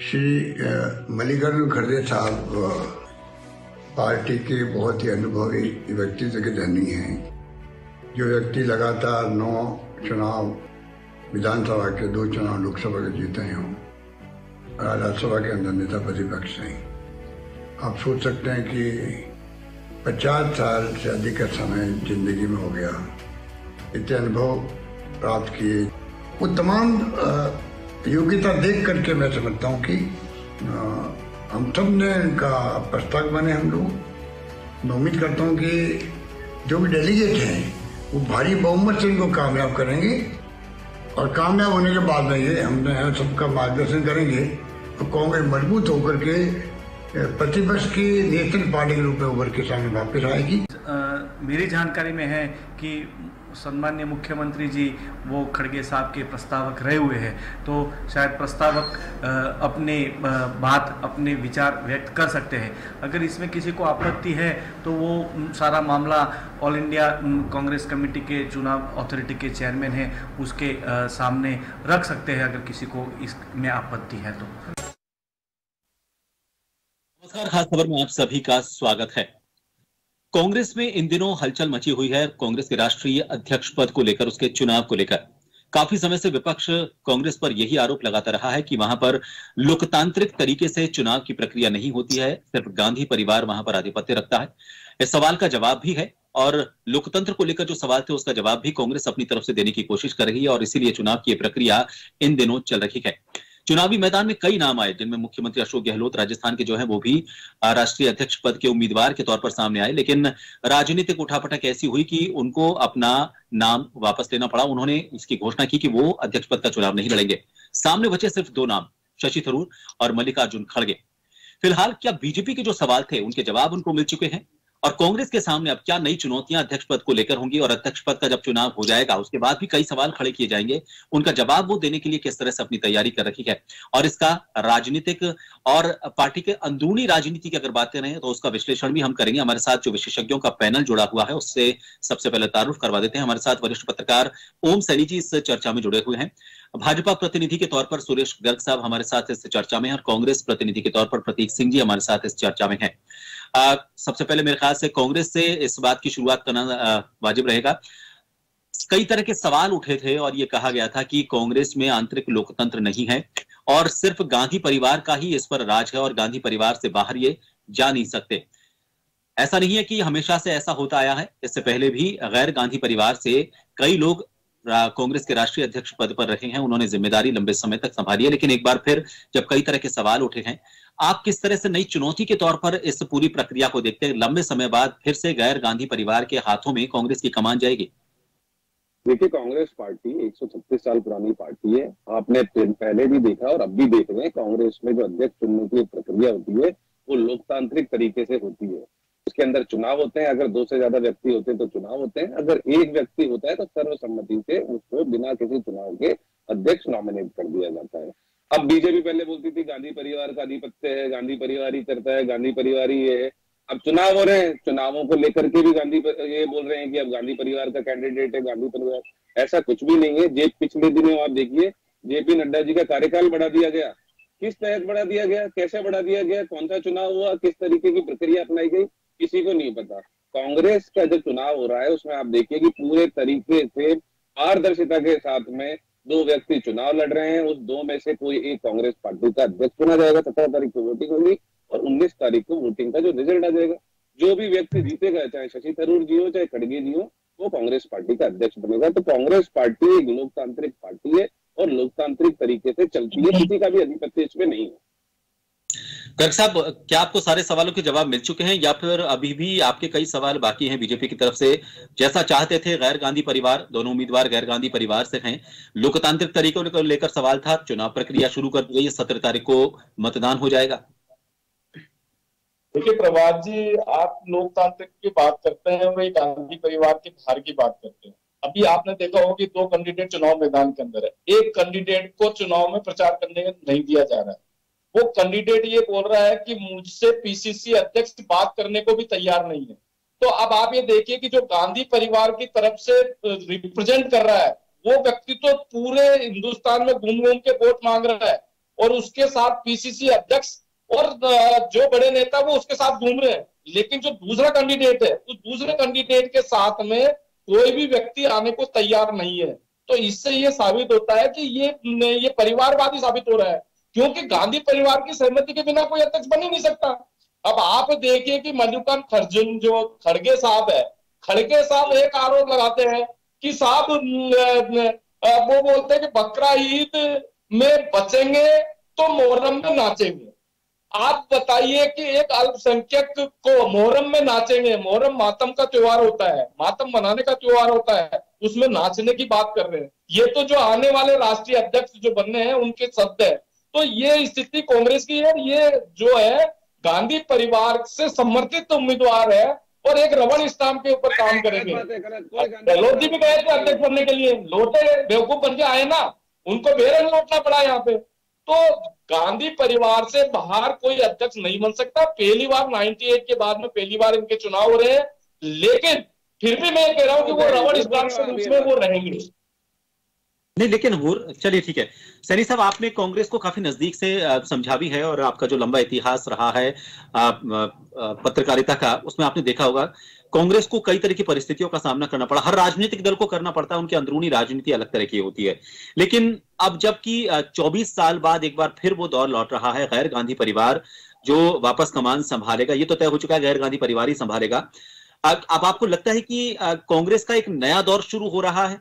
श्री मल्लिकार्जुन खड़गे साहब पार्टी के बहुत ही अनुभवी व्यक्तित्व के धनी हैं। जो व्यक्ति लगातार 9 चुनाव विधानसभा के, 2 चुनाव लोकसभा के जीते हों और राज्यसभा के अंदर नेता प्रतिपक्ष हैं। आप सोच सकते हैं कि 50 साल से अधिक का समय जिंदगी में हो गया, इतने अनुभव प्राप्त किए। वो तमाम योग्यता देख करके मैं समझता हूँ कि हम सब ने इनका प्रस्ताव बने। हम लोग मैं उम्मीद करता हूँ कि जो भी डेलीगेट हैं वो भारी बहुमत से इनको कामयाब करेंगे और कामयाब होने के बाद में ये हमने सबका मार्गदर्शन करेंगे तो कांग्रेस मजबूत होकर के प्रतिपक्ष की नेशनल पार्टी के रूप में उभर के सामने वापस आएगी। मेरी जानकारी में है कि सम्मान्य मुख्यमंत्री जी वो खड़गे साहब के प्रस्तावक रहे हुए हैं, तो शायद प्रस्तावक अपने विचार व्यक्त कर सकते हैं। अगर इसमें किसी को आपत्ति है तो वो सारा मामला ऑल इंडिया कांग्रेस कमेटी के चुनाव अथॉरिटी के चेयरमैन हैं उसके सामने रख सकते हैं, अगर किसी को इसमें आपत्ति है तो। नमस्कार, खास खबर में आप सभी का स्वागत है। कांग्रेस में इन दिनों हलचल मची हुई है। कांग्रेस के राष्ट्रीय अध्यक्ष पद को लेकर, उसके चुनाव को लेकर काफी समय से विपक्ष कांग्रेस पर यही आरोप लगाता रहा है कि वहां पर लोकतांत्रिक तरीके से चुनाव की प्रक्रिया नहीं होती है, सिर्फ गांधी परिवार वहां पर आधिपत्य रखता है। इस सवाल का जवाब भी है और लोकतंत्र को लेकर जो सवाल थे उसका जवाब भी कांग्रेस अपनी तरफ से देने की कोशिश कर रही है और इसीलिए चुनाव की प्रक्रिया इन दिनों चल रही है। चुनावी मैदान में कई नाम आए, जिनमें मुख्यमंत्री अशोक गहलोत राजस्थान के जो है वो भी राष्ट्रीय अध्यक्ष पद के उम्मीदवार के तौर पर सामने आए, लेकिन राजनीतिक उठापटक ऐसी हुई कि उनको अपना नाम वापस लेना पड़ा। उन्होंने इसकी घोषणा की कि वो अध्यक्ष पद का चुनाव नहीं लड़ेंगे। सामने बचे सिर्फ 2 नाम, शशि थरूर और मल्लिकार्जुन खड़गे। फिलहाल क्या बीजेपी के जो सवाल थे उनके जवाब उनको मिल चुके हैं और कांग्रेस के सामने अब क्या नई चुनौतियां अध्यक्ष पद को लेकर होंगी और अध्यक्ष पद का जब चुनाव हो जाएगा उसके बाद भी कई सवाल खड़े किए जाएंगे, उनका जवाब वो देने के लिए किस तरह से अपनी तैयारी कर रखी है और इसका राजनीतिक और पार्टी के अंदरूनी राजनीति की अगर बात करें तो उसका विश्लेषण भी हम करेंगे। हमारे साथ जो विशेषज्ञों का पैनल जुड़ा हुआ है उससे सबसे पहले तारुफ करवा देते हैं। हमारे साथ वरिष्ठ पत्रकार ओम सैनी जी इस चर्चा में जुड़े हुए हैं। भाजपा प्रतिनिधि के तौर पर सुरेश गर्ग साहब हमारे साथ इस चर्चा में हैं और कांग्रेस प्रतिनिधि के तौर पर प्रतीक सिंह जी हमारे साथ इस चर्चा में हैं। सबसे पहले मेरे ख्याल से कांग्रेस से इस बात की शुरुआत करना वाजिब रहेगा। कई तरह के सवाल उठे थे और ये कहा गया था कि कांग्रेस में आंतरिक लोकतंत्र नहीं है और सिर्फ गांधी परिवार का ही इस पर राज है और गांधी परिवार से बाहर ये जा नहीं सकते। ऐसा नहीं है कि हमेशा से ऐसा होता आया है, इससे पहले भी गैर गांधी परिवार से कई लोग कांग्रेस के राष्ट्रीय अध्यक्ष पद पर रहे हैं, उन्होंने जिम्मेदारी लंबे समय तक संभाली है। लेकिन एक बार फिर जब कई तरह के सवाल उठे हैं, आप किस तरह से नई चुनौती के तौर पर इस पूरी प्रक्रिया को देखते हैं? लंबे समय बाद फिर से गैर गांधी परिवार के हाथों में कांग्रेस की कमान जाएगी? देखिए, कांग्रेस पार्टी 136 साल पुरानी पार्टी है। आपने पहले भी देखा और अब भी देख रहे हैं, कांग्रेस में जो अध्यक्ष चुनने की प्रक्रिया होती है वो लोकतांत्रिक तरीके से होती है। उसके अंदर चुनाव होते हैं, अगर 2 से ज्यादा व्यक्ति होते हैं तो चुनाव होते हैं, अगर एक व्यक्ति होता है तो सर्वसम्मति से उसको बिना किसी चुनाव के अध्यक्ष नॉमिनेट कर दिया जाता है। अब बीजेपी पहले बोलती थी गांधी परिवार का आधिपत्य है, गांधी परिवार ही करता है, गांधी परिवार ही ये है। अब चुनाव हो रहे हैं, चुनावों को लेकर के भी गांधी ये बोल रहे हैं कि अब गांधी परिवार का कैंडिडेट है गांधी परिवार। ऐसा कुछ भी नहीं है। पिछले दिनों आप देखिए जेपी नड्डा जी का कार्यकाल बढ़ा दिया गया। किस तहत बढ़ा दिया गया, कैसे बढ़ा दिया गया, कौन सा चुनाव हुआ, किस तरीके की प्रक्रिया अपनाई गई, किसी को नहीं पता। कांग्रेस का जो चुनाव हो रहा है उसमें आप देखिए कि पूरे तरीके से पारदर्शिता के साथ में 2 व्यक्ति चुनाव लड़ रहे हैं। उस 2 में से कोई एक कांग्रेस पार्टी का अध्यक्ष चुना जाएगा। 17 तारीख को वोटिंग होगी और 19 तारीख को वोटिंग का जो रिजल्ट आ जाएगा, जो भी व्यक्ति जीतेगा, चाहे शशि थरूर जी हो चाहे खड़गे जी हो, वो कांग्रेस पार्टी का अध्यक्ष बनेगा। तो कांग्रेस पार्टी एक लोकतांत्रिक पार्टी है और लोकतांत्रिक तरीके से चलती है, किसी का भी अधिपत्य इसमें नहीं है। गर्ग साहब, क्या आपको सारे सवालों के जवाब मिल चुके हैं या फिर अभी भी आपके कई सवाल बाकी हैं बीजेपी की तरफ से? जैसा चाहते थे गैर गांधी परिवार, दोनों उम्मीदवार गैर गांधी परिवार से हैं, लोकतांत्रिक तरीकों को लेकर सवाल था, चुनाव प्रक्रिया शुरू कर दी गई है, 17 तारीख को मतदान हो जाएगा। देखिए प्रभात जी, आप लोकतांत्रिक की बात करते हैं, वही गांधी परिवार के बाहर की बात करते हैं। अभी आपने देखा होगा कि 2 कैंडिडेट चुनाव मैदान के अंदर है, एक कैंडिडेट को चुनाव में प्रचार करने नहीं दिया जा रहा है। वो कैंडिडेट ये बोल रहा है कि मुझसे पीसीसी अध्यक्ष बात करने को भी तैयार नहीं है। तो अब आप ये देखिए कि जो गांधी परिवार की तरफ से रिप्रेजेंट कर रहा है वो व्यक्ति तो पूरे हिंदुस्तान में घूम घूम के वोट मांग रहा है और उसके साथ पीसीसी अध्यक्ष और जो बड़े नेता वो उसके साथ घूम रहे हैं, लेकिन जो दूसरा कैंडिडेट है उस दूसरे कैंडिडेट के साथ में कोई भी व्यक्ति आने को तैयार नहीं है। तो इससे ये साबित होता है कि ये परिवारवादी साबित हो रहा है, क्योंकि गांधी परिवार की सहमति के बिना कोई अध्यक्ष बन ही नहीं सकता। अब आप देखिए कि मल्लिकार्जुन खड़गे जो खड़गे साहब है, खड़गे साहब एक आरोप लगाते हैं कि साहब वो बोलते हैं कि बकरा ईद में बचेंगे तो मोहर्रम में नाचेंगे। आप बताइए कि एक अल्पसंख्यक को मोहर्रम में नाचेंगे, मोहर्रम मातम का त्योहार होता है, मातम मनाने का त्योहार होता है, उसमें नाचने की बात कर रहे हैं। ये तो जो आने वाले राष्ट्रीय अध्यक्ष जो बनने हैं उनके शब्द है। तो ये स्थिति कांग्रेस की है, ये जो है गांधी परिवार से समर्थित उम्मीदवार है और एक रबड़ स्टाम्प के ऊपर काम करेंगे। गहलोत जी भी गए थे अध्यक्ष बनने के लिए, लौटे बेवकूफ बन के आए ना, उनको बेरंग लौटना पड़ा यहाँ पे। तो गांधी परिवार से बाहर कोई अध्यक्ष नहीं बन सकता। पहली बार 98 के बाद में पहली बार इनके चुनाव हो रहे हैं, लेकिन फिर भी मैं कह रहा हूं कि वो रबड़ स्टाम्प के रूप में वो रहेंगे। नहीं, लेकिन चलिए ठीक है सैनी साहब, आपने कांग्रेस को काफी नजदीक से समझा भी है और आपका जो लंबा इतिहास रहा है पत्रकारिता का, उसमें आपने देखा होगा कांग्रेस को कई तरह की परिस्थितियों का सामना करना पड़ा। हर राजनीतिक दल को करना पड़ता है, उनकी अंदरूनी राजनीति अलग तरह की होती है। लेकिन अब जबकि 24 साल बाद एक बार फिर वो दौर लौट रहा है, गैर गांधी परिवार जो वापस कमान संभालेगा, ये तो तय हो चुका है, गैर गांधी परिवार ही संभालेगा। अब आपको लगता है कि कांग्रेस का एक नया दौर शुरू हो रहा है?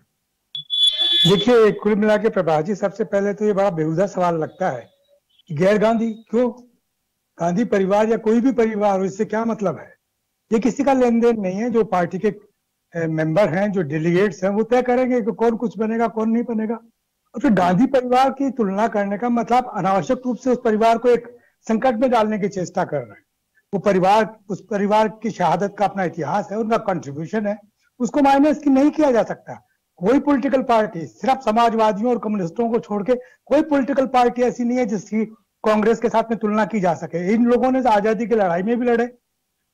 देखिए, कुल मिला के प्रभात जी, सबसे पहले तो ये बड़ा बेहुदा सवाल लगता है कि गैर गांधी क्यों? गांधी परिवार या कोई भी परिवार हो, इससे क्या मतलब है? ये किसी का लेन देन नहीं है। जो पार्टी के मेंबर हैं, जो डेलीगेट्स हैं, वो तय करेंगे कि कौन कुछ बनेगा कौन नहीं बनेगा। और फिर गांधी परिवार की तुलना करने का मतलब अनावश्यक रूप से उस परिवार को एक संकट में डालने की चेष्टा कर रहे हैं। वो परिवार, उस परिवार की शहादत का अपना इतिहास है, उनका कंट्रीब्यूशन है, उसको माइनस की नहीं किया जा सकता। कोई पॉलिटिकल पार्टी, सिर्फ समाजवादियों और कम्युनिस्टों को छोड़ के कोई पॉलिटिकल पार्टी ऐसी नहीं है जिसकी कांग्रेस के साथ में तुलना की जा सके। इन लोगों ने आजादी की लड़ाई में भी लड़े,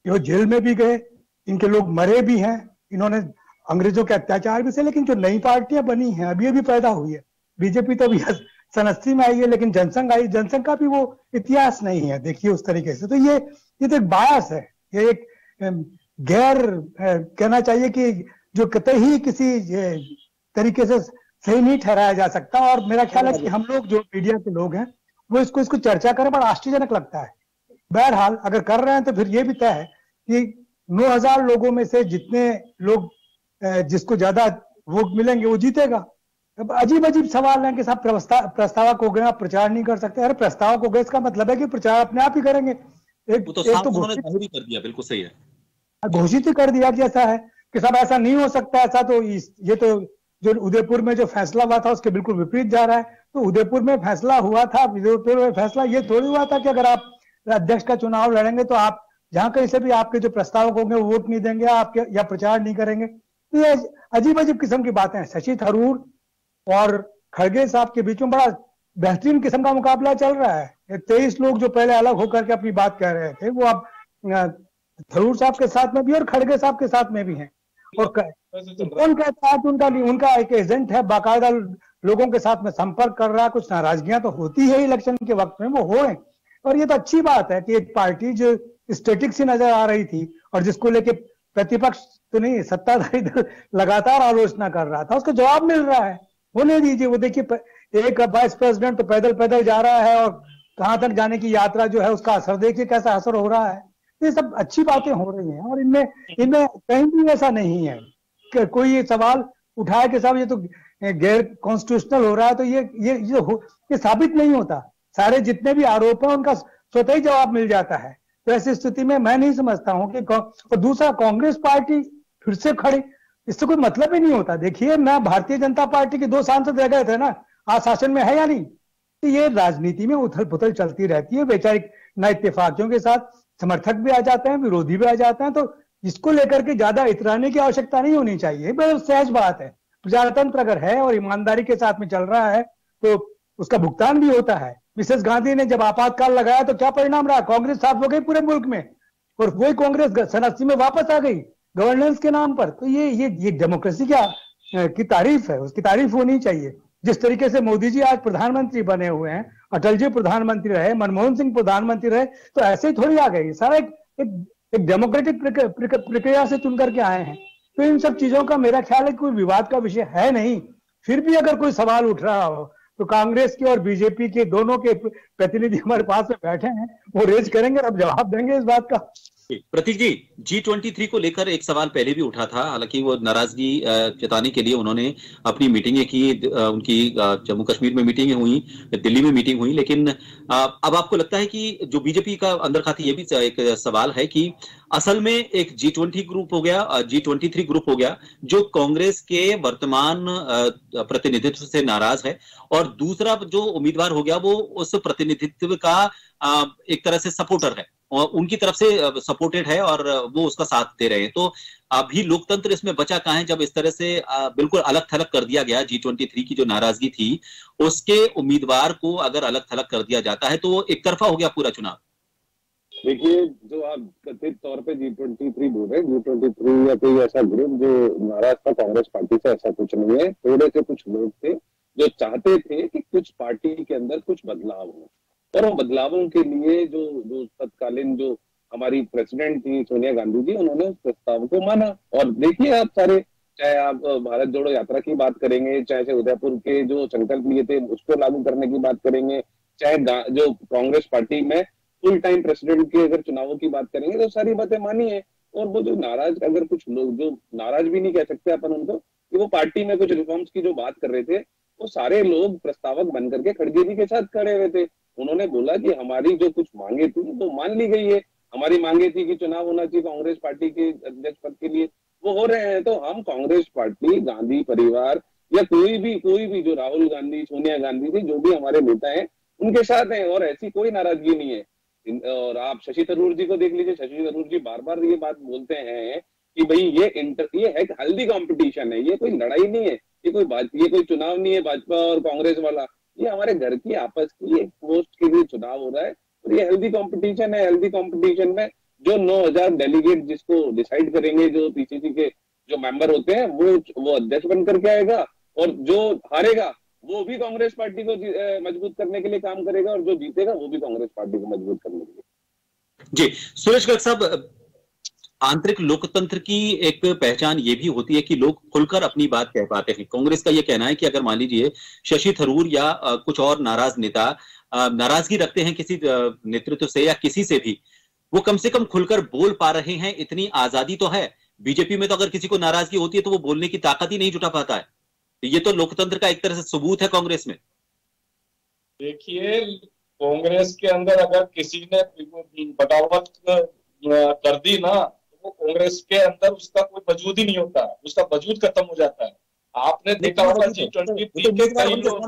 ये जेल में भी गए, इनके लोग मरे भी हैं, इन्होंने अंग्रेजों के अत्याचार भी से। लेकिन जो नई पार्टियां बनी हैं, अभी अभी पैदा हुई है, बीजेपी तो अभी सन 80 में आई है, लेकिन जनसंघ आई, जनसंघ का भी वो इतिहास नहीं है। देखिए उस तरीके से तो ये तो एक बायस है, ये एक गैर कहना चाहिए कि जो कतई ही किसी तरीके से सही नहीं ठहराया जा सकता। और मेरा ख्याल है कि हम लोग जो मीडिया के लोग हैं वो इसको चर्चा करें, बड़ा आश्चर्यजनक लगता है। बहरहाल अगर कर रहे हैं तो फिर ये भी तय है कि 9000 लोगों में से जितने लोग जिसको ज्यादा वोट मिलेंगे वो जीतेगा। अब अजीब अजीब सवाल है कि साहब प्रस्तावक हो गए, आप प्रचार नहीं कर सकते। अरे प्रस्तावक हो गए, इसका मतलब है कि प्रचार अपने आप ही करेंगे। एक तो घोषित कर दिया, बिल्कुल सही है, घोषित ही कर दिया जैसा है कि साहब ऐसा नहीं हो सकता। ऐसा तो ये तो जो उदयपुर में जो फैसला हुआ था उसके बिल्कुल विपरीत जा रहा है। तो उदयपुर में फैसला हुआ था, उदयपुर में फैसला ये थोड़ी हुआ था कि अगर आप अध्यक्ष का चुनाव लड़ेंगे तो आप जहां कहीं से भी आपके जो प्रस्तावक होंगे वो वोट नहीं देंगे आपके या प्रचार नहीं करेंगे। तो ये अजीब अजीब किस्म की बातें हैं। शशि थरूर और खड़गे साहब के बीच में बड़ा बेहतरीन किस्म का मुकाबला चल रहा है। 23 लोग जो पहले अलग होकर के अपनी बात कह रहे थे, वो अब थरूर साहब के साथ में भी और खड़गे साहब के साथ में भी हैं। और कौन कहता है कि उनका एक एजेंट है, बाकायदा लोगों के साथ में संपर्क कर रहा है। कुछ नाराजगियां तो होती है इलेक्शन के वक्त में, वो हो रहे। और ये तो अच्छी बात है कि एक पार्टी जो स्टेटिक सी नजर आ रही थी और जिसको लेके प्रतिपक्ष तो नहीं, सत्ताधारी दल लगातार आलोचना कर रहा था, उसको जवाब मिल रहा है। होने दीजिए। वो देखिए, एक वाइस प्रेसिडेंट तो पैदल पैदल जा रहा है और कहां तक जाने की यात्रा जो है उसका असर देखिए कैसा असर हो रहा है। ये सब अच्छी बातें हो रही हैं और इनमें कहीं भी ऐसा नहीं है कि कोई ये सवाल उठाए कि साहब ये तो गैर कॉन्स्टिट्यूशनल हो रहा है। तो ये साबित नहीं होता। सारे जितने भी आरोप हैं उनका स्वतः ही जवाब मिल जाता है। तो ऐसी स्थिति में मैं नहीं समझता हूं कि और दूसरा, कांग्रेस पार्टी फिर से खड़ी, इससे कोई मतलब ही नहीं होता। देखिए ना, भारतीय जनता पार्टी के 2 सांसद रह गए थे ना, आज शासन में है या नहीं। तो ये राजनीति में उथल पुथल चलती रहती है, वैचारिक न इत्तेफाकियों के साथ समर्थक भी आ जाते हैं, विरोधी भी आ जाते हैं। तो इसको लेकर के ज्यादा इतराने की आवश्यकता नहीं होनी चाहिए। बहुत सहज बात है। प्रजातंत्र अगर है और ईमानदारी के साथ में चल रहा है तो उसका भुगतान भी होता है। मिसेस गांधी ने जब आपातकाल लगाया तो क्या परिणाम रहा? कांग्रेस साफ हो गई पूरे मुल्क में और वही कांग्रेस सन 80 में वापस आ गई गवर्नेंस के नाम पर। तो ये डेमोक्रेसी की तारीफ है, उसकी तारीफ होनी चाहिए। जिस तरीके से मोदी जी आज प्रधानमंत्री बने हुए हैं अटल जी प्रधानमंत्री रहे, मनमोहन सिंह प्रधानमंत्री रहे, तो ऐसे ही थोड़ी आ गई। सारा एक डेमोक्रेटिक प्रक्रिया से चुन करके आए हैं। तो इन सब चीजों का मेरा ख्याल है कोई विवाद का विषय है नहीं। फिर भी अगर कोई सवाल उठ रहा हो तो कांग्रेस के और बीजेपी के दोनों के प्रतिनिधि हमारे पास में बैठे हैं, वो रेज करेंगे और अब जवाब देंगे इस बात का। प्रतीक जी, G23 को लेकर एक सवाल पहले भी उठा था, हालांकि वो नाराजगी जताने के लिए उन्होंने अपनी मीटिंगें की, उनकी जम्मू कश्मीर में मीटिंगें हुई, दिल्ली में मीटिंग हुई, लेकिन अब आपको लगता है कि जो बीजेपी का अंदर खाती, ये भी एक सवाल है कि असल में एक G20 ग्रुप हो गया, G23 ग्रुप हो गया जो कांग्रेस के वर्तमान प्रतिनिधित्व से नाराज है, और दूसरा जो उम्मीदवार हो गया वो उस प्रतिनिधित्व का एक तरह से सपोर्टर है और उनकी तरफ से सपोर्टेड है और वो उसका साथ दे रहे हैं। तो अभी लोकतंत्र इसमें बचा कहां है जब इस तरह से बिल्कुल अलग थलग कर दिया गया। G23 की जो नाराजगी थी उसके उम्मीदवार को अगर अलग थलग कर दिया जाता है तो एक तरफा हो गया पूरा चुनाव। देखिए, जो आप कथित तौर पे G23 बोल रहे हैं, G23 या कोई ऐसा ग्रुप जो नाराज था कांग्रेस पार्टी से, ऐसा कुछ नहीं है। थोड़े से कुछ लोग थे जो चाहते थे कि कुछ पार्टी के अंदर कुछ बदलाव हो, और उन बदलावों के लिए जो तत्कालीन जो हमारी प्रेसिडेंट थी सोनिया गांधी जी, उन्होंने उस प्रस्ताव को माना। और देखिए, आप सारे, चाहे आप भारत जोड़ो यात्रा की बात करेंगे, चाहे से उदयपुर के जो संकल्प लिए थे उसको लागू करने की बात करेंगे, चाहे जो कांग्रेस पार्टी में फुल टाइम प्रेसिडेंट के अगर चुनावों की बात करेंगे, तो सारी बातें मानी है। और वो जो नाराज, अगर कुछ लोग जो नाराज भी नहीं कह सकते अपन उनको, कि वो पार्टी में कुछ रिफॉर्म्स की जो बात कर रहे थे, वो सारे लोग प्रस्तावक बन करके खड़गे जी के साथ खड़े हुए थे। उन्होंने बोला कि हमारी जो कुछ मांगे थी वो मान ली गई है। हमारी मांगे थी कि चुनाव होना चाहिए कांग्रेस पार्टी के अध्यक्ष पद के लिए, वो हो रहे हैं। तो हम कांग्रेस पार्टी, गांधी परिवार या कोई भी जो राहुल गांधी, सोनिया गांधी जी, जो भी हमारे नेता हैं, उनके साथ हैं, और ऐसी कोई नाराजगी नहीं है। और आप शशि थरूर जी को देख लीजिए, शशि थरूर जी बार बार ये बात बोलते हैं कि भाई ये एक हेल्दी कंपटीशन है, ये कोई लड़ाई नहीं है, ये कोई चुनाव नहीं है भाजपा और कांग्रेस वाला, ये हमारे घर की आपस की एक पोस्ट के लिए चुनाव हो रहा है, और ये हेल्दी कंपटीशन है। हेल्दी कंपटीशन में जो 9,000 डेलीगेट जिसको डिसाइड करेंगे, जो पीसीसी के जो मेंबर होते हैं, वो अध्यक्ष बन करके आएगा, और जो हारेगा वो भी कांग्रेस पार्टी को मजबूत करने के लिए काम करेगा, और जो जीतेगा वो भी कांग्रेस पार्टी को मजबूत करने के लिए। जी सुरेश गर्ग साहब, आंतरिक लोकतंत्र की एक पहचान ये भी होती है कि लोग खुलकर अपनी बात कह पाते हैं। कांग्रेस का ये कहना है कि अगर मान लीजिए शशि थरूर या कुछ और नाराज नेता नाराजगी रखते हैं किसी नेतृत्व से या किसी से भी, वो कम से कम खुलकर बोल पा रहे हैं, इतनी आजादी तो है। बीजेपी में तो अगर किसी को नाराजगी होती है तो वो बोलने की ताकत ही नहीं जुटा पाता है। ये तो लोकतंत्र का एक तरह से सबूत है कांग्रेस में। देखिए, कांग्रेस के अंदर अगर किसी ने बगावत कर दी ना, तो वो कांग्रेस के अंदर उसका कोई वजूद ही नहीं होता, उसका वजूद खत्म हो जाता है। आपने देखा होगा G23 के कई लोग,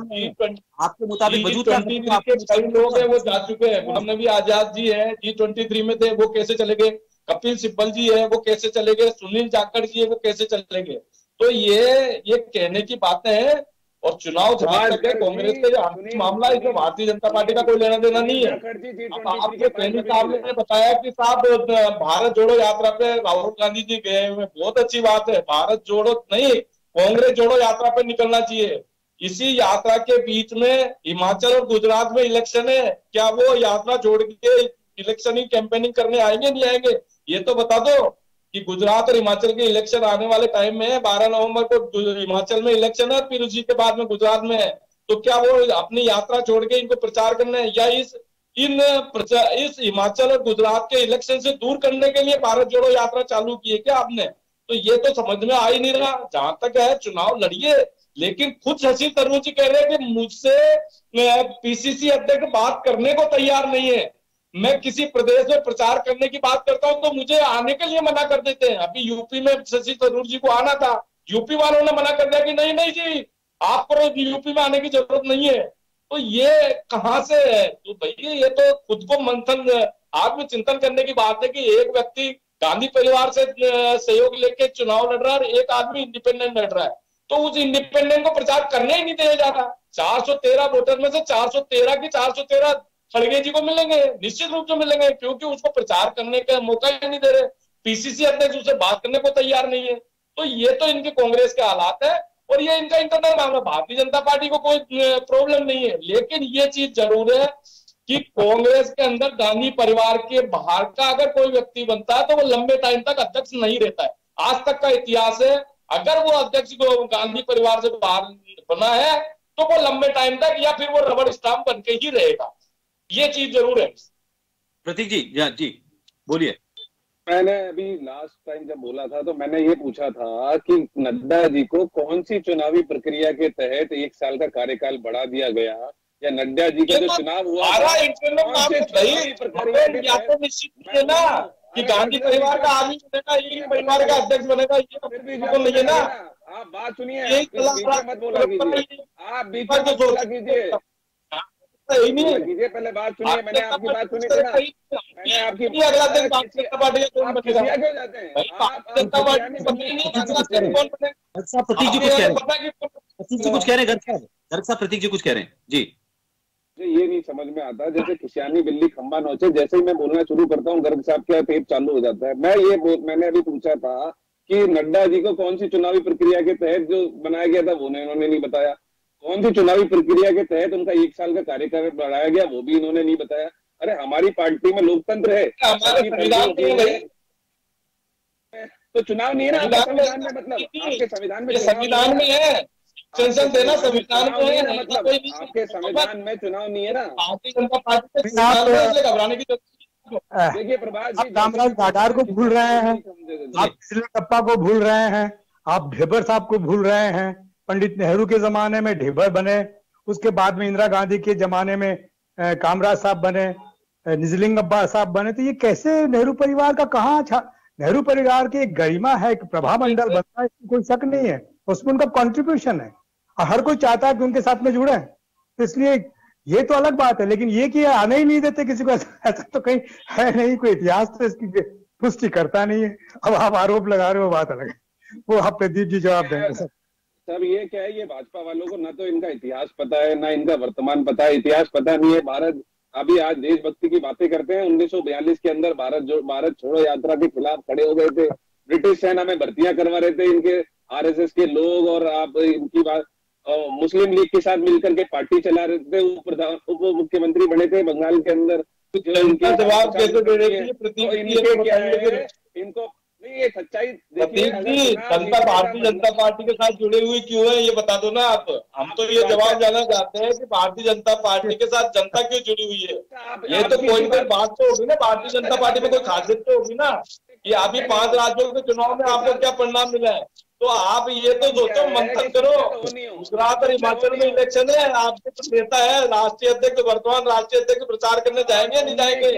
आपके मुताबिक वजूद के कई लोग हैं वो जा चुके हैं। गुलाम नबी आजाद जी है, G23 में थे, वो कैसे चले गए? कपिल सिब्बल जी है, वो कैसे चले गए? सुनील जाखड़ जी है, वो कैसे चले गए? तो ये कहने की बातें हैं। और चुनाव जहां तक है, कांग्रेस का जो मामला है, इसमें भारतीय जनता पार्टी का कोई लेना देना नहीं है। आपके पहले साहब ने बताया कि साहब भारत जोड़ो यात्रा पे राहुल गांधी जी गए हुए, बहुत अच्छी बात है। भारत जोड़ो नहीं, कांग्रेस जोड़ो यात्रा पे निकलना चाहिए। इसी यात्रा के बीच में हिमाचल और गुजरात में इलेक्शन है, क्या वो यात्रा जोड़ के इलेक्शन की कैंपेनिंग करने आएंगे नहीं आएंगे? ये तो बता दो कि गुजरात और हिमाचल के इलेक्शन आने वाले टाइम में 12 नवंबर को हिमाचल में इलेक्शन है, फिर उसी के बाद में गुजरात में है। तो क्या वो अपनी यात्रा छोड़ के इनको प्रचार करना है, या इस हिमाचल और गुजरात के इलेक्शन से दूर करने के लिए भारत जोड़ो यात्रा चालू की है क्या आपने? तो ये तो समझ में आ ही नहीं रहा। जहां तक है, चुनाव लड़िए, लेकिन खुद शशि थरूर जी कह रहे हैं कि मुझसे पीसीसी अध्यक्ष बात करने को तैयार नहीं है। मैं किसी प्रदेश में प्रचार करने की बात करता हूं तो मुझे आने के लिए मना कर देते हैं। अभी यूपी में शशि थरूर जी को आना था, यूपी वालों ने मना कर दिया कि नहीं जी, आपको यूपी में आने की जरूरत नहीं है। तो ये कहां से है? तो भैया, ये तो खुद को मंथन, आत्मचिंतन करने की बात है कि एक व्यक्ति गांधी परिवार से सहयोग लेके चुनाव लड़ रहा है, एक आदमी इंडिपेंडेंट लड़ रहा है, तो उस इंडिपेंडेंट को प्रचार करने ही नहीं दिया जा रहा। 413 वोटर में से 413 की 413 खड़गे जी को मिलेंगे, निश्चित रूप से मिलेंगे, क्योंकि उसको प्रचार करने का मौका ही नहीं दे रहे। पीसीसी अध्यक्ष उससे बात करने को तैयार नहीं है। तो ये तो इनके कांग्रेस के हालात है। और ये इनका इंटरनल मामला, भारतीय जनता पार्टी को कोई प्रॉब्लम नहीं है। लेकिन ये चीज जरूर है कि कांग्रेस के अंदर गांधी परिवार के बाहर का अगर कोई व्यक्ति बनता है तो वो लंबे टाइम तक अध्यक्ष नहीं रहता है। आज तक का इतिहास है, अगर वो अध्यक्ष को गांधी परिवार से बाहर बना है तो वो लंबे टाइम तक या फिर वो रबड़ स्टाम्प बन के ही रहेगा। ये चीज जरूर है। प्रतीक जी बोलिए। मैंने अभी लास्ट टाइम जब बोला था तो मैंने ये पूछा था कि नड्डा जी को कौन सी चुनावी प्रक्रिया के तहत 1 साल का कार्यकाल बढ़ा दिया गया, या नड्डा जी का जो चुनाव हुआ निश्चित है ना कि गांधी परिवार का आदमी बनेगा, एक परिवार का अध्यक्ष बनेगा, ये नहीं है ना। आप बात सुनिए, मत बोला कीजिए, आप बीच में मत बोला कीजिए, कीजिए पहले बात सुनिए। मैंने आपकी बात सुनी थी ना, मैंने आपकी अगला दिन भारतीय जनता पार्टी क्यों जाते हैं? प्रतीक जी कुछ कह रहे हैं, गर्ग साहब प्रतीक जी कुछ कह रहे हैं जी। मुझे ये नहीं समझ में आता, जैसे खिसियानी बिल्ली खंबा नोचे, जैसे ही मैं बोलना शुरू करता हूँ गर्ग साहब का टेप चालू हो जाता है। मैंने अभी पूछा था कि नड्डा जी को कौन सी चुनावी प्रक्रिया के तहत जो बनाया गया था वो उन्होंने नहीं बताया, कौन सी चुनावी प्रक्रिया के तहत उनका 1 साल का कार्यकाल बढ़ाया गया वो भी इन्होंने नहीं बताया। अरे हमारी पार्टी में लोकतंत्र है, तो चुनाव नहीं है ना आपके संविधान में, मतलब आपके संविधान में संविधान में है, संसद है ना, संविधान में है, मतलब आपके संविधान में चुनाव नहीं है ना। भारतीय जनता पार्टी से घबराने की देखिए प्रभात आप कामराज घाटार को भूल रहे हैं, आप टप्पा को भूल रहे हैं, आप ढेबर साहब को भूल रहे हैं। पंडित नेहरू के जमाने में ढेबर बने, उसके बाद में इंदिरा गांधी के जमाने में कामराज साहब बने, निजलिंग अब्बा साहब बने। तो ये कैसे नेहरू परिवार का कहाँ नेहरू परिवार की एक गरिमा है, एक प्रभामंडल बनता है, इसमें कोई शक नहीं है, उसमें उनका कॉन्ट्रीब्यूशन है और हर कोई चाहता है कि उनके साथ में जुड़े। तो इसलिए ये तो अलग बात है, लेकिन ये कि आने ही नहीं देते किसी को, ऐसा तो कहीं है नहीं, कोई इतिहास तो इसकी पुष्टि करता नहीं है। अब आप आरोप लगा रहे हो, बात अलग है, वो आप प्रदीप जी जवाब देंगे। सब ये क्या है, ये भाजपा वालों को ना तो इनका इतिहास पता है ना इनका वर्तमान पता है। इतिहास पता नहीं है। भारत अभी आज देशभक्ति की बातें करते हैं, 1942 के अंदर भारत छोड़ो यात्रा के खिलाफ खड़े हो गए थे, ब्रिटिश सेना में भर्तियां करवा रहे थे इनके आरएसएस के लोग, और आप इनकी बात मुस्लिम लीग के साथ मिलकर के पार्टी चला रहे थे, उप मुख्यमंत्री बने थे बंगाल के अंदर। जवाब कैसे दे रहे हैं इनको? ये सच्चाई जनता भारतीय जनता पार्टी के साथ जुड़े हुए क्यों है, ये बता दो ना आप। हम तो ये जवाब जानना चाहते हैं कि भारतीय जनता पार्टी के साथ जनता क्यों जुड़ी हुई है। ये तो कोई बात तो होगी ना, भारतीय जनता पार्टी में कोई खासियत तो होगी ना। ये अभी 5 राज्यों के चुनाव में आपको क्या परिणाम मिला है, तो आप ये तो दोस्तों मंथन करो। गुजरात और हिमाचल में इलेक्शन है, आपके तो नेता है राष्ट्रीय अध्यक्ष, वर्तमान राष्ट्रीय अध्यक्ष, प्रचार करने जाएंगे नहीं जाएंगे?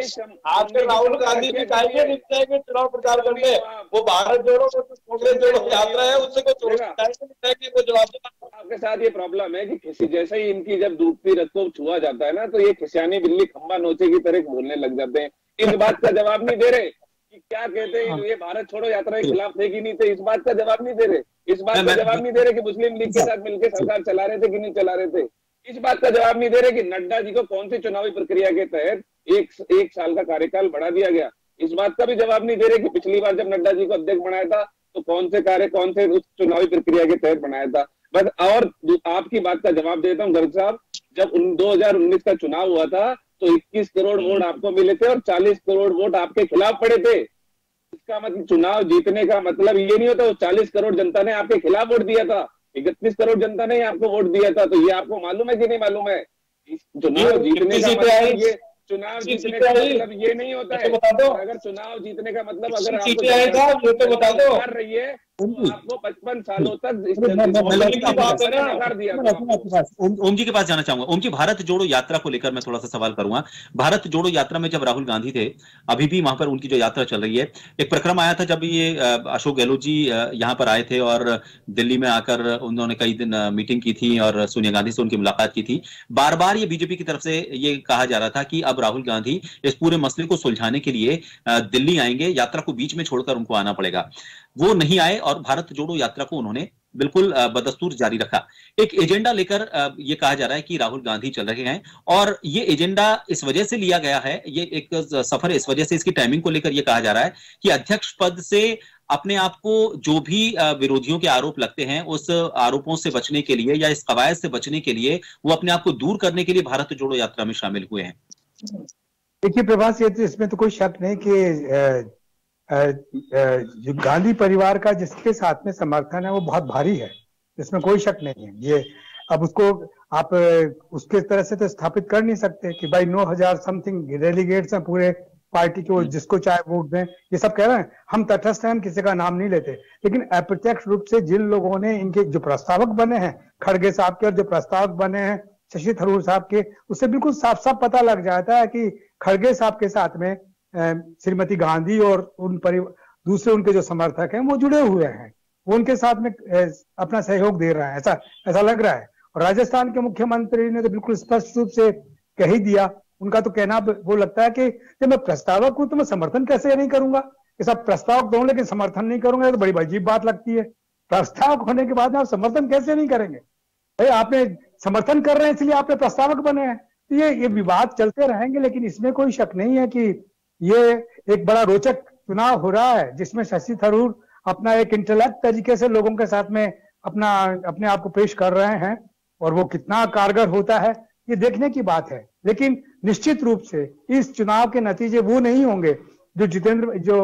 आपके राहुल गांधी भी जाएंगे नहीं जाएंगे चुनाव प्रचार करने? वो भारत जोड़ो कांग्रेस जोड़ो यात्रा है, उससे को छोड़ जाएंगे वो जवाब। आपके साथ ये प्रॉब्लम है कि किसी जैसे ही इनकी जब डूबती रथ को छुआ जाता है ना, तो ये खिसियानी बिल्ली खंबा नोचे की तरह बोलने लग जाते हैं। इस बात का जवाब नहीं दे रहे कि क्या कहते हैं ये भारत छोड़ो यात्रा के खिलाफ थे कि नहीं थे, इस बात का जवाब नहीं दे रहे। इस बात का जवाब नहीं दे रहे कि मुस्लिम लीग के साथ मिलकर सरकार चला रहे थे कि नहीं चला रहे थे। इस बात का जवाब नहीं दे रहे कि नड्डा जी को कौन सी चुनावी प्रक्रिया के तहत एक साल का कार्यकाल बढ़ा दिया गया। इस बात का भी जवाब नहीं दे रहे कि पिछली बार जब नड्डा जी को अध्यक्ष बनाया था तो कौन से उस चुनावी प्रक्रिया के तहत बनाया था। बस और आपकी बात का जवाब देता हूँ गर्ग साहब, जब 2019 का चुनाव हुआ था तो 21 करोड़ वोट आपको मिले थे और 40 करोड़ वोट आपके खिलाफ पड़े थे। इसका मतलब चुनाव जीतने का मतलब ये नहीं होता वो 40 करोड़ जनता ने आपके खिलाफ वोट दिया था, 31 करोड़ जनता ने आपको वोट दिया था। तो ये आपको मालूम है कि नहीं मालूम है? चुनाव जीतने का मतलब ये चुनाव जीतने का मतलब ये नहीं होता है। बता दो, अगर चुनाव जीतने का मतलब अगर आपको तो बता दो हार रही है तो आपको 55 सालों तक ओम जी के पास जाना चाहूंगा। ओम जी, भारत जोड़ो यात्रा को लेकर मैं थोड़ा सा सवाल करूंगा। भारत जोड़ो यात्रा में जब राहुल गांधी थे, अभी भी वहां पर उनकी जो यात्रा चल रही है, एक प्रक्रम आया था जब ये अशोक गहलोत जी यहाँ पर आए थे और दिल्ली में आकर उन्होंने कई दिन मीटिंग की थी और सोनिया गांधी से उनकी मुलाकात की थी। बार बार ये बीजेपी की तरफ से ये कहा जा रहा था कि अब राहुल गांधी इस पूरे मसले को सुलझाने के लिए दिल्ली आएंगे, यात्रा को बीच में छोड़कर उनको आना पड़ेगा। वो नहीं आए और भारत जोड़ो यात्रा को उन्होंने बिल्कुल बदस्तूर जारी रखा। एक एजेंडा लेकर ये कहा जा रहा है कि राहुल गांधी चल रहे हैं और ये एजेंडा इस वजह से लिया गया है, ये एक सफर इस वजह से इसकी टाइमिंग को लेकर ये कहा जा रहा है कि अध्यक्ष पद से अपने आप को जो भी विरोधियों के आरोप लगते हैं उस आरोपों से बचने के लिए या इस कवायद से बचने के लिए वो अपने आप को दूर करने के लिए भारत जोड़ो यात्रा में शामिल हुए हैं? देखिए प्रभास, ये तो इसमें तो कोई शक नहीं कि जो गांधी परिवार का जिसके साथ में समर्थन है वो बहुत भारी है, इसमें कोई शक नहीं है। ये अब उसको आप उसके तरह से तो स्थापित कर नहीं सकते कि भाई 9,000 समथिंग डेलीगेट्स हैं पूरे पार्टी के, जिसको चाहे वोट दें, ये सब कह रहे हैं। हम तटस्थ हैं, हम किसी का नाम नहीं लेते, लेकिन अप्रत्यक्ष रूप से जिन लोगों ने इनके जो प्रस्तावक बने हैं, खड़गे साहब के, और जो प्रस्तावक बने हैं शशि थरूर साहब के, उससे बिल्कुल साफ साफ पता लग जाता है कि खड़गे साहब के साथ में श्रीमती गांधी और दूसरे उनके जो समर्थक हैं वो जुड़े हुए हैं, वो उनके साथ में अपना सहयोग दे रहा है, ऐसा लग रहा है। और राजस्थान के मुख्यमंत्री ने तो बिल्कुल स्पष्ट रूप से कह ही दिया, उनका तो कहना वो लगता है कि जब मैं प्रस्तावक हूं तो मैं समर्थन कैसे नहीं करूंगा, कि सब प्रस्तावक दूं लेकिन समर्थन नहीं करूंगा, तो बड़ी अजीब बात लगती है। प्रस्तावक होने के बाद में आप समर्थन कैसे नहीं करेंगे? भाई आपने समर्थन कर रहे हैं इसलिए आपने प्रस्तावक बने हैं। तो ये विवाद चलते रहेंगे, लेकिन इसमें कोई शक नहीं है कि ये एक बड़ा रोचक चुनाव हो रहा है, जिसमें शशि थरूर अपना एक इंटेलेक्ट तरीके से लोगों के साथ में अपने आप को पेश कर रहे हैं, और वो कितना कारगर होता है ये देखने की बात है। लेकिन निश्चित रूप से इस चुनाव के नतीजे वो नहीं होंगे जो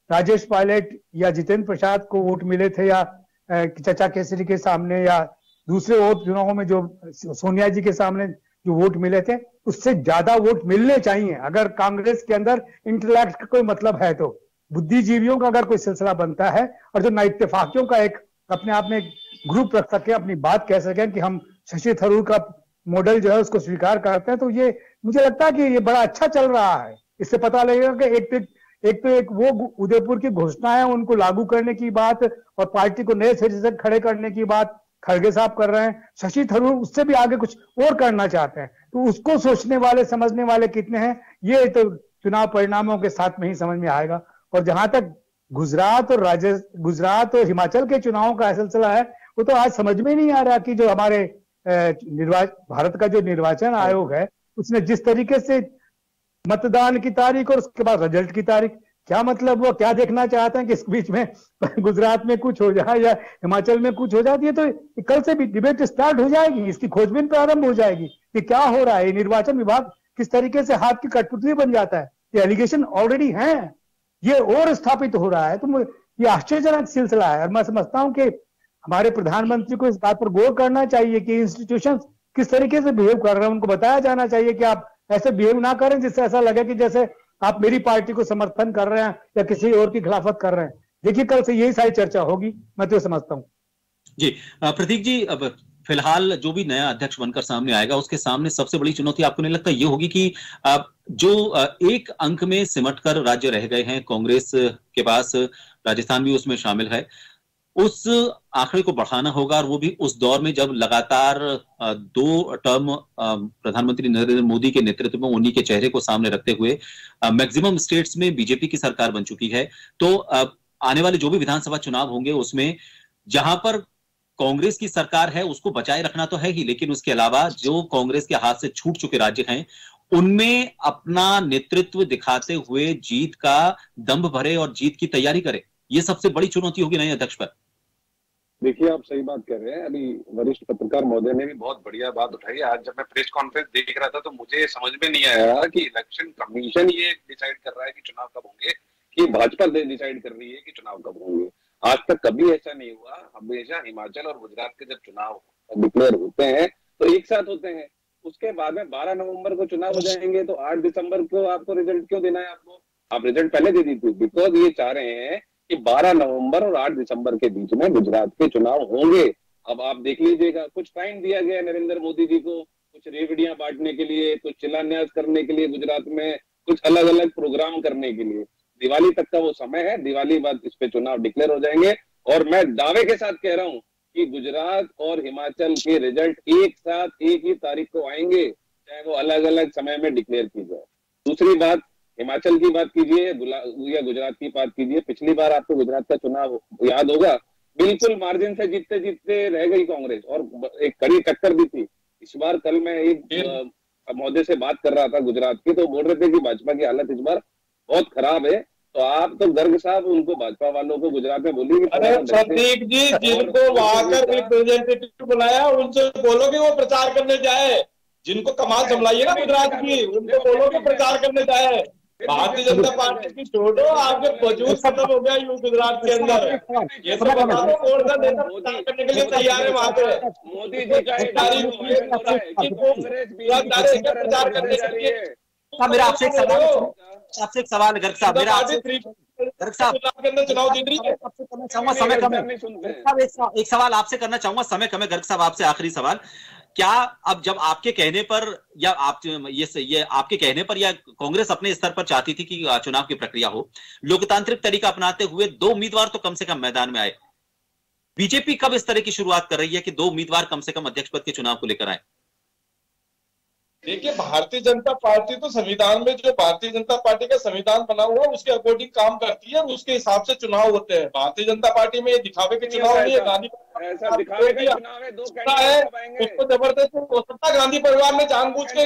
राजेश पायलट या जितेंद्र प्रसाद को वोट मिले थे, या चचा केसरी के सामने, या दूसरे और चुनावों में जो सोनिया जी के सामने जो वोट मिले थे, उससे ज्यादा वोट मिलने चाहिए। अगर कांग्रेस के अंदर इंटेलेक्ट का कोई मतलब है, तो बुद्धिजीवियों का अगर कोई सिलसिला बनता है, और जो नाइत्तेफाकियों का एक अपने आप में ग्रुप रख सके, अपनी बात कह सके कि हम शशि थरूर का मॉडल जो है उसको स्वीकार करते हैं, तो ये मुझे लगता है कि ये बड़ा अच्छा चल रहा है। इससे पता लगेगा कि एक वो उदयपुर की घोषणा है उनको लागू करने की बात, और पार्टी को नए सिरे से खड़े करने की बात खड़गे साहब कर रहे हैं। शशि थरूर उससे भी आगे कुछ और करना चाहते हैं, तो उसको सोचने वाले समझने वाले कितने हैं, ये तो चुनाव परिणामों के साथ में ही समझ में आएगा। और जहां तक गुजरात और हिमाचल के चुनावों का सिलसिला है, वो तो आज समझ में नहीं आ रहा कि जो हमारे भारत का जो निर्वाचन आयोग है, उसने जिस तरीके से मतदान की तारीख और उसके बाद रिजल्ट की तारीख, क्या मतलब वो क्या देखना चाहते हैं कि इस बीच में गुजरात में कुछ हो जाए या हिमाचल में कुछ हो जाती है, तो कल से भी डिबेट स्टार्ट हो जाएगी, इसकी खोजबीन प्रारंभ हो जाएगी कि क्या हो रहा है, निर्वाचन विभाग किस तरीके से हाथ की कठपुतली बन जाता है। ये एलिगेशन ऑलरेडी है, ये और स्थापित हो रहा है, तो ये आश्चर्यजनक सिलसिला है। और मैं समझता हूं कि हमारे प्रधानमंत्री को इस बात पर गौर करना चाहिए कि इंस्टीट्यूशन किस तरीके से बिहेव कर रहे हैं, उनको बताया जाना चाहिए कि आप ऐसे बिहेव ना करें जिससे ऐसा लगे कि जैसे आप मेरी पार्टी को समर्थन कर रहे हैं या किसी और की खिलाफत कर रहे हैं। देखिए कल से यही सारी चर्चा होगी, मैं तो समझता हूं। जी प्रतीक जी, अब फिलहाल जो भी नया अध्यक्ष बनकर सामने आएगा उसके सामने सबसे बड़ी चुनौती आपको नहीं लगता ये होगी कि जो एक अंक में सिमटकर राज्य रह गए हैं कांग्रेस के पास, राजस्थान भी उसमें शामिल है, उस आंकड़े को बढ़ाना होगा, और वो भी उस दौर में जब लगातार 2 टर्म प्रधानमंत्री नरेंद्र मोदी के नेतृत्व में उन्हीं के चेहरे को सामने रखते हुए मैक्सिमम स्टेट्स में बीजेपी की सरकार बन चुकी है। तो आने वाले जो भी विधानसभा चुनाव होंगे उसमें जहां पर कांग्रेस की सरकार है उसको बचाए रखना तो है ही, लेकिन उसके अलावा जो कांग्रेस के हाथ से छूट चुके राज्य हैं उनमें अपना नेतृत्व दिखाते हुए जीत का दंभ भरे और जीत की तैयारी करे, ये सबसे बड़ी चुनौती होगी नए अध्यक्ष पर। देखिए आप सही बात कर रहे हैं, अभी वरिष्ठ पत्रकार महोदय ने भी बहुत बढ़िया बात उठाई। आज जब मैं प्रेस कॉन्फ्रेंस देख रहा था तो मुझे समझ में नहीं आया कि इलेक्शन कमीशन ये डिसाइड कर रहा है कि चुनाव कब होंगे, कि भाजपा डिसाइड कर रही है कि चुनाव कब होंगे। आज तक कभी ऐसा नहीं हुआ, हमेशा हिमाचल और गुजरात के जब चुनाव डिक्लेयर होते हैं तो एक साथ होते हैं, उसके बाद में 12 नवंबर को चुनाव हो जाएंगे, तो 8 दिसंबर को आपको रिजल्ट क्यों देना है? आपको आप रिजल्ट पहले दे दीजिए, बिकॉज ये चाह रहे हैं कि 12 नवंबर और 8 दिसंबर के बीच में गुजरात के चुनाव होंगे। अब आप देख लीजिएगा, कुछ टाइम दिया गया नरेंद्र मोदी जी को, कुछ रेवड़ियां बांटने के लिए, कुछ शिलान्यास करने के लिए गुजरात में, कुछ अलग अलग प्रोग्राम करने के लिए। दिवाली तक का वो समय है, दिवाली बाद इस पे चुनाव डिक्लेयर हो जाएंगे। और मैं दावे के साथ कह रहा हूं कि गुजरात और हिमाचल के रिजल्ट एक साथ एक ही तारीख को आएंगे, चाहे वो अलग अलग समय में डिक्लेयर की जाए। दूसरी बात, हिमाचल की बात कीजिए या गुजरात की बात कीजिए, पिछली बार आपको गुजरात का चुनाव याद होगा, बिल्कुल मार्जिन से जीतते जीतते रह गई कांग्रेस और एक कड़ी टक्कर दी थी। इस बार कल मैं एक महोदय से बात कर रहा था गुजरात की, तो बोल रहे थे कि भाजपा की हालत इस बार बहुत खराब है, तो आप तो गर्ग साहब उनको भाजपा वालों को गुजरात में बोलिए। अरे प्रतीक जी, जिनको वहां का रिप्रेजेंटेटिव बुलाया उनसे बोलो कि वो प्रचार करने जाए। जिनको कमाल संभलाइए ना गुजरात की, उनको बोलो कि प्रचार करने जाए। भारतीय जनता पार्टी की छोड़ो, आपके वजूद खत्म हो गया यूं गुजरात के अंदर। ये तो बता दो कौन सा नेता प्रचार करने के लिए तैयार है वहां पे। मोदी जी का प्रचार करने के लिए। मेरा आपसे एक सवाल गर्ग साहब, मेरा आपसे गर्ग साहब चुनाव जीत रही है। करना चाहूंगा, समय कम है। एक सवाल आपसे करना चाहूंगा, समय कम है गर्ग साहब, आपसे आखिरी सवाल। क्या अब जब आपके कहने पर या आप ये आपके कहने पर या कांग्रेस अपने स्तर पर चाहती थी कि चुनाव की प्रक्रिया हो, लोकतांत्रिक तरीका अपनाते हुए 2 उम्मीदवार तो कम से कम मैदान में आए, बीजेपी कब इस तरह की शुरुआत कर रही है कि 2 उम्मीदवार कम से कम अध्यक्ष पद के चुनाव को लेकर आए? देखिए, भारतीय जनता पार्टी तो संविधान में, जो भारतीय जनता पार्टी का संविधान बना हुआ है उसके अकॉर्डिंग काम करती है और उसके हिसाब से चुनाव होते हैं। भारतीय जनता पार्टी में ये दिखावे के चुनाव नहीं है, गांधी है उसको जबरदस्त हो सकता है। गांधी परिवार ने जानबूझ के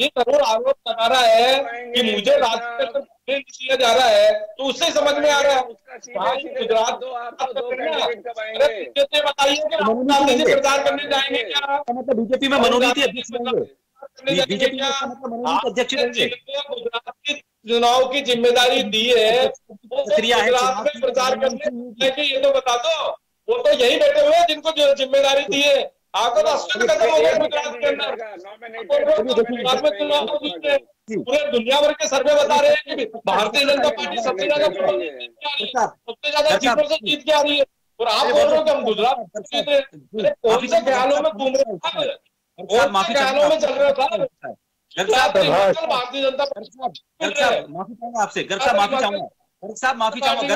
जरूर आरोप लगा रहा है कि मुझे राजनीति किया जा रहा है, तो उससे समझ में आ रहा है गुजरात बताइए कि गांधी जी प्रचार करने जाएंगे क्या? मतलब बीजेपी में मनोनीति अध्यक्ष होंगे, बीजेपी अध्यक्ष होंगे। गुजरात की चुनाव की जिम्मेदारी दी है, गुजरात में प्रचार करने की, ये तो बता दो। वो तो यही बैठे हुए हैं जिनको जिम्मेदारी दी है। आपको तो असर खत्म हो गया गुजरात के अंदर। पूरे दुनिया भर के सर्वे बता रहे हैं कि भारतीय जनता पार्टी सबसे ज्यादा सीटों से जीत के आ रही है, और आप बोल रहे हो कि हम गुजरात जीत रहे हैं। कौन से ख्यालों में घूम रहे थे, कौन से ख्यालों में चल रहा था भारतीय जनता पार्टी? माफी चाहूंगा आपसे गर्ग साहब, माफी चाहूंगा गर्ग साहब, माफी चाहूंगा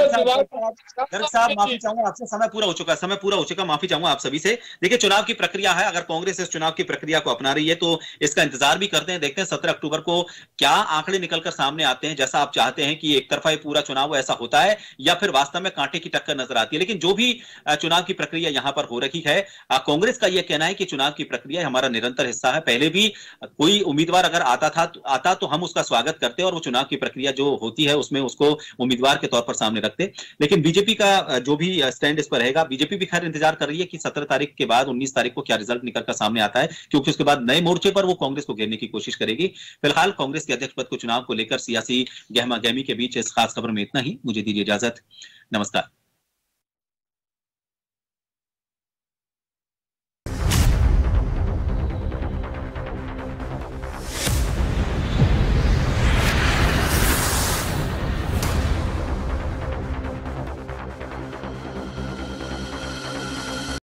गर्ग साहब, माफी चाहूंगा आपसे, समय पूरा हो चुका, माफी चाहूंगा आप सभी से। देखिए, चुनाव की प्रक्रिया है, अगर कांग्रेस इस चुनाव की प्रक्रिया को अपना रही है तो इसका इंतजार भी करते हैं, देखते हैं 17 अक्टूबर को क्या आंकड़े निकलकर सामने आते हैं। जैसा आप चाहते हैं कि एक तरफा पूरा चुनाव ऐसा होता है या फिर वास्तव में कांटे की टक्कर नजर आती है, लेकिन जो भी चुनाव की प्रक्रिया यहां पर हो रही है, कांग्रेस का यह कहना है कि चुनाव की प्रक्रिया हमारा निरंतर हिस्सा है। पहले भी कोई उम्मीदवार अगर आता तो हम उसका स्वागत करते और वो चुनाव की प्रक्रिया जो होती है उसमें उसको उम्मीदवार के तौर पर सामने रखते। लेकिन बीजेपी का जो भी स्टैंड इस पर रहेगा, बीजेपी भी खैर इंतजार कर रही है कि 17 तारीख के बाद 19 तारीख को क्या रिजल्ट निकलकर सामने आता है, क्योंकि उसके बाद नए मोर्चे पर वो कांग्रेस को घेरने की कोशिश करेगी। फिलहाल कांग्रेस के अध्यक्ष पद को चुनाव को लेकर सियासी गहमा गहमी के बीच इस खास खबर में इतना ही। मुझे दीजिए इजाजत, नमस्कार।